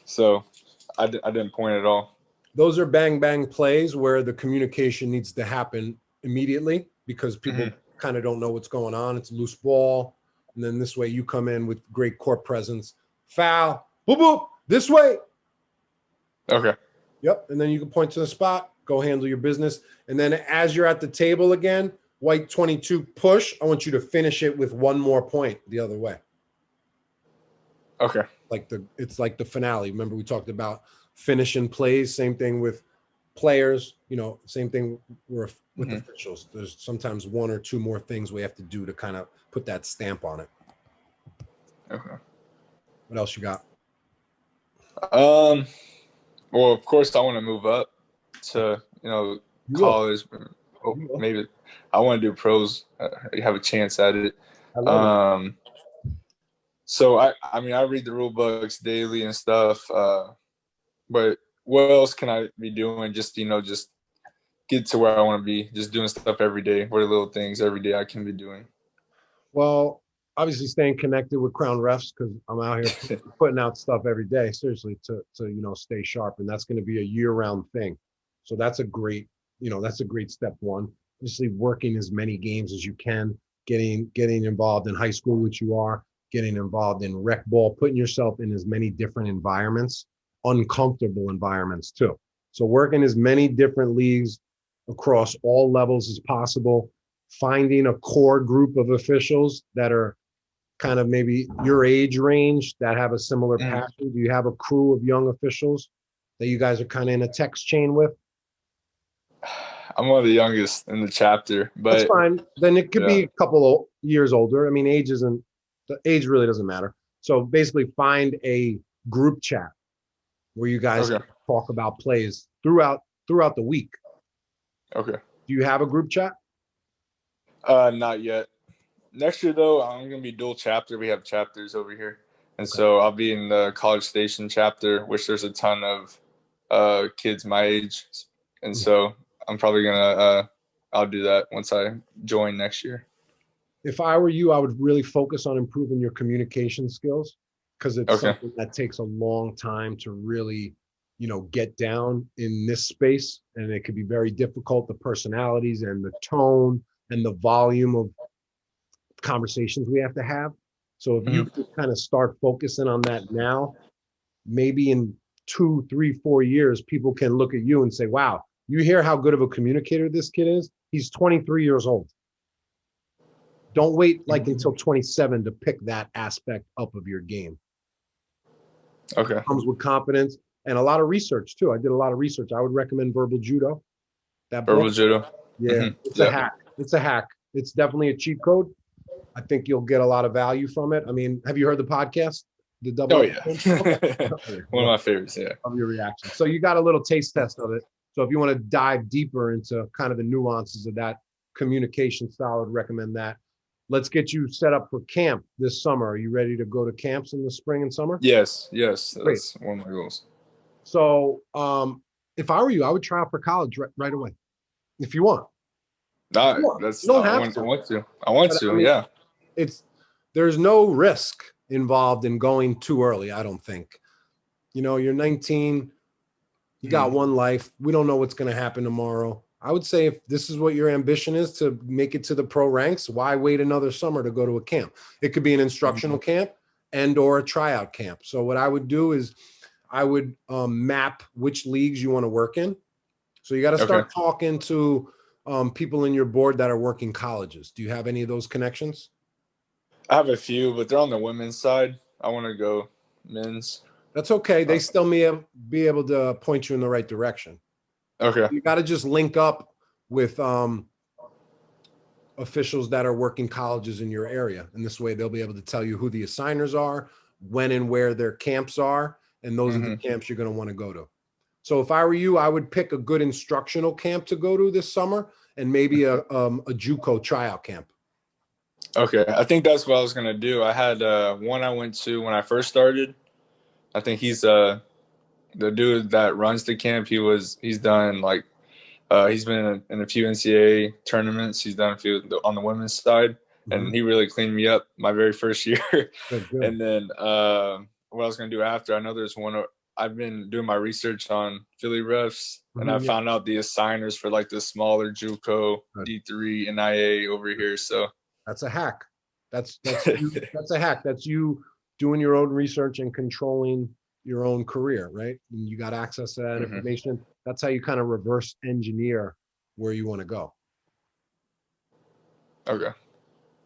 So I didn't point at all. Those are bang, bang plays where the communication needs to happen immediately because people kind of don't know what's going on. It's a loose ball. And then this way you come in with great court presence. Foul, boop, boop, this way. Okay. Yep. And then you can point to the spot, go handle your business. And then as you're at the table again, white 22 push, I want you to finish it with one more point the other way. Okay. It's like the finale. Remember we talked about finishing plays, same thing with players, same thing with officials. There's sometimes one or two more things we have to do to kind of put that stamp on it. Okay. What else you got? Well, of course I want to move up to, college. Maybe I want to do pros. You have a chance at it. I love it. So I mean, I read the rule books daily and stuff. But what else can I be doing? Just get to where I want to be. Just doing stuff every day. What are little things every day I can be doing? Well, obviously staying connected with Crown Refs because I'm out here putting out stuff every day, seriously, to stay sharp, and that's going to be a year-round thing. So that's a great step one. Obviously, working as many games as you can, getting involved in high school, which you are, getting involved in rec ball, putting yourself in as many different environments, uncomfortable environments too. So working as many different leagues across all levels as possible, finding a core group of officials that are kind of maybe your age range that have a similar passion. Do you have a crew of young officials that you guys are kind of in a text chain with? I'm one of the youngest in the chapter, but that's fine. Then it could be a couple of years older. I mean, the age really doesn't matter. So basically find a group chat where you guys talk about plays throughout the week. Okay. Do you have a group chat? Not yet. Next year though, I'm gonna be dual chapter. We have chapters over here, and so I'll be in the College Station chapter, which there's a ton of kids my age, and so I'm probably gonna I'll do that once I join next year. If I were you, I would really focus on improving your communication skills because it's something that takes a long time to really, get down in this space. And it could be very difficult, the personalities and the tone and the volume of conversations we have to have. So if you could kind of start focusing on that now, maybe in 2, 3, 4 years, people can look at you and say, wow, you hear how good of a communicator this kid is? He's 23 years old. Don't wait until 27 to pick that aspect up of your game. Okay. It comes with confidence and a lot of research too. I did a lot of research. I would recommend Verbal Judo. Verbal Judo. Yeah, it's a hack. It's a hack. It's definitely a cheat code. I think you'll get a lot of value from it. I mean, have you heard the podcast? The double. Oh yeah. One of my favorites. Yeah. Of your reaction. So you got a little taste test of it. So if you want to dive deeper into kind of the nuances of that communication style, I would recommend that. Let's get you set up for camp this summer. Are you ready to go to camps in the spring and summer? Yes. That's one of my goals. So if I were you, I would try out for college right away. If you want. No, I want to, yeah. There's no risk involved in going too early, I don't think. You're 19, you got one life. We don't know what's going to happen tomorrow. I would say if this is what your ambition is to make it to the pro ranks, why wait another summer to go to a camp? It could be an instructional camp and or a tryout camp. So what I would do is I would map which leagues you want to work in. So you got to start talking to people in your board that are working colleges. Do you have any of those connections? I have a few, but they're on the women's side. I want to go men's. That's okay. They still may be able to point you in the right direction. Okay. You got to just link up with officials that are working colleges in your area. And this way they'll be able to tell you who the assigners are, when and where their camps are. And those are the camps you're going to want to go to. So if I were you, I would pick a good instructional camp to go to this summer and maybe a JUCO tryout camp. Okay. I think that's what I was going to do. I had one I went to when I first started. I think he's the dude that runs the camp. He's done like he's been in a few NCAA tournaments. He's done a few on the women's side, and he really cleaned me up my very first year. Good. And then what I was going to do after, I know there's one. I've been doing my research on Philly refs, and I found out the assigners for like the smaller JUCO, D3, NIA over here. So that's a hack. That's that's a hack. That's you doing your own research and controlling your own career, right? And you got access to that information. That's how you kind of reverse engineer where you want to go. Okay.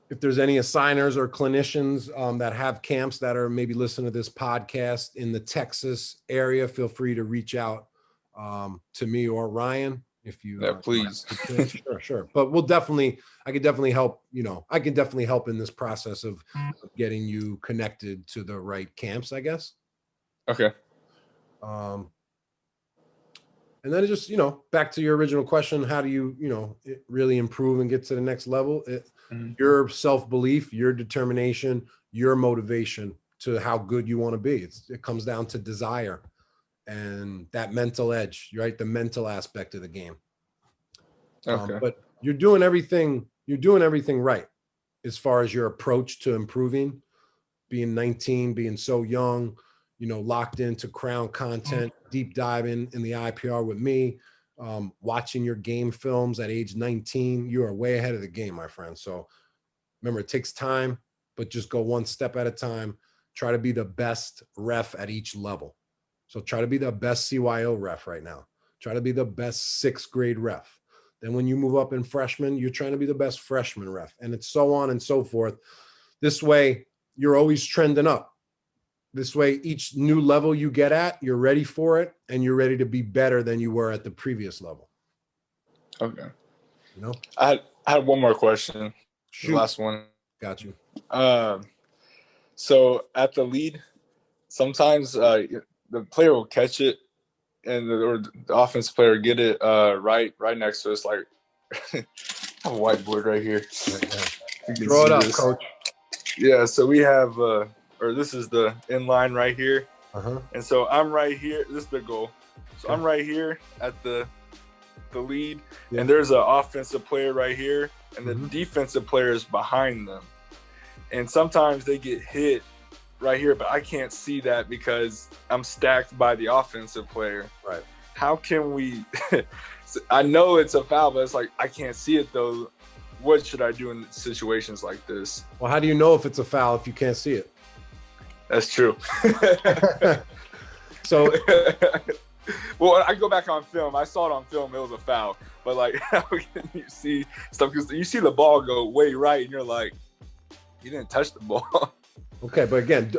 If there's any assigners or clinicians that have camps that are maybe listening to this podcast in the Texas area, feel free to reach out to me or Ryan. If you please. Sure. But I could definitely help, I can definitely help in this process of getting you connected to the right camps, I guess. Okay. And then just, back to your original question, how do you, really improve and get to the next level? Your self-belief, your determination, your motivation to how good you want to be. It comes down to desire and that mental edge, right? The mental aspect of the game. Okay. But you're doing everything right as far as your approach to improving, being 19, being so young, locked into Crown content, deep diving in the IPR with me, watching your game films at age 19. You are way ahead of the game, my friend. So remember, it takes time, but just go one step at a time. Try to be the best ref at each level. So try to be the best CYO ref right now. Try to be the best 6th grade ref. Then when you move up in freshman, you're trying to be the best freshman ref. And it's so on and so forth. This way, you're always trending up. This way, each new level you get at, you're ready for it, and you're ready to be better than you were at the previous level. Okay. I had one more question. Shoot. The last one. Got you. So at the lead, sometimes the player will catch it, or the offensive player get it right next to us. Like I have a whiteboard right here. Throw it up, coach. Yeah. So we have, or this is the inline right here, and so I'm right here. This is the goal. So I'm right here at the lead, and there's an offensive player right here, and the defensive player is behind them. And sometimes they get hit right here, but I can't see that because I'm stacked by the offensive player. Right. How can we I know it's a foul, but it's like I can't see it though. What should I do in situations like this? Well, how do you know if it's a foul if you can't see it? That's true. So well, I go back on film. I saw it on film. It was a foul. But like, how can you see stuff? Because you see the ball go way right, and you're like, you didn't touch the ball. Okay, but again,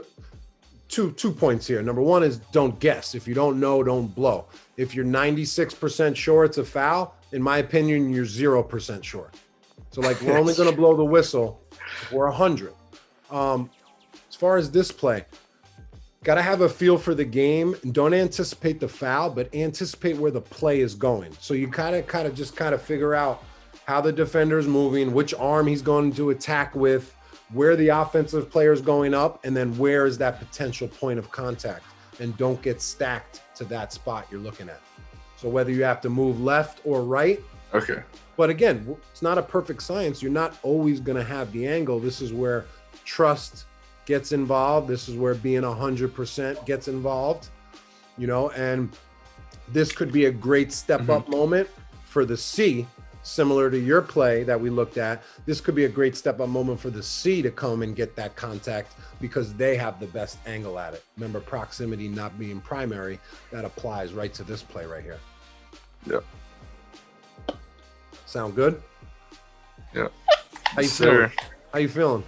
two points here. Number one is don't guess. If you don't know, don't blow. If you're 96% sure it's a foul, in my opinion, you're 0% sure. So like, we're only going to blow the whistle if we're 100. As far as this play, got to have a feel for the game and don't anticipate the foul, but anticipate where the play is going. So you kind of figure out how the defender is moving, which arm he's going to attack with, where the offensive player is going up, and then where is that potential point of contact, and don't get stacked to that spot you're looking at. So whether you have to move left or right. Okay. But again, it's not a perfect science. You're not always going to have the angle. This is where trust gets involved. This is where being 100% gets involved, and this could be a great step up moment for the C, similar to your play that we looked at, this could be a great step up moment for the C to come and get that contact because they have the best angle at it. Remember, proximity not being primary, that applies right to this play right here. Yep. Sound good? Yep. How you feeling? How you feeling?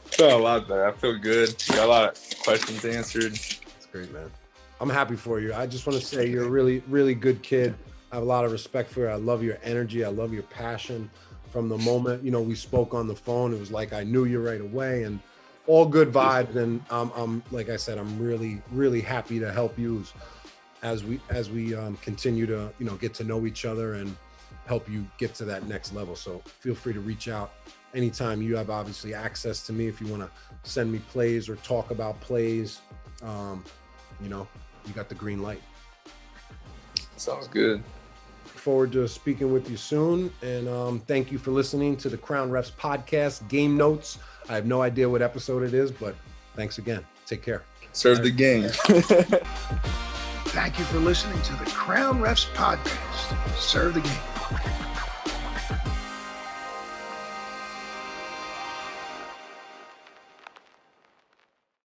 I feel a lot better. I feel good. Got a lot of questions answered. That's great, man. I'm happy for you. I just want to say you're a really, really good kid. I have a lot of respect for you. I love your energy. I love your passion. From the moment, we spoke on the phone, it was like I knew you right away, and all good vibes. And I'm like I said, I'm really, really happy to help you as we continue to, get to know each other and help you get to that next level. So feel free to reach out anytime. You have obviously access to me if you want to send me plays or talk about plays. You got the green light. Sounds good. Look forward to speaking with you soon. And thank you for listening to the Crown Refs podcast, Game Notes. I have no idea what episode it is, but thanks again. Take care. Serve the game. Thank you for listening to the Crown Refs podcast. Serve the game.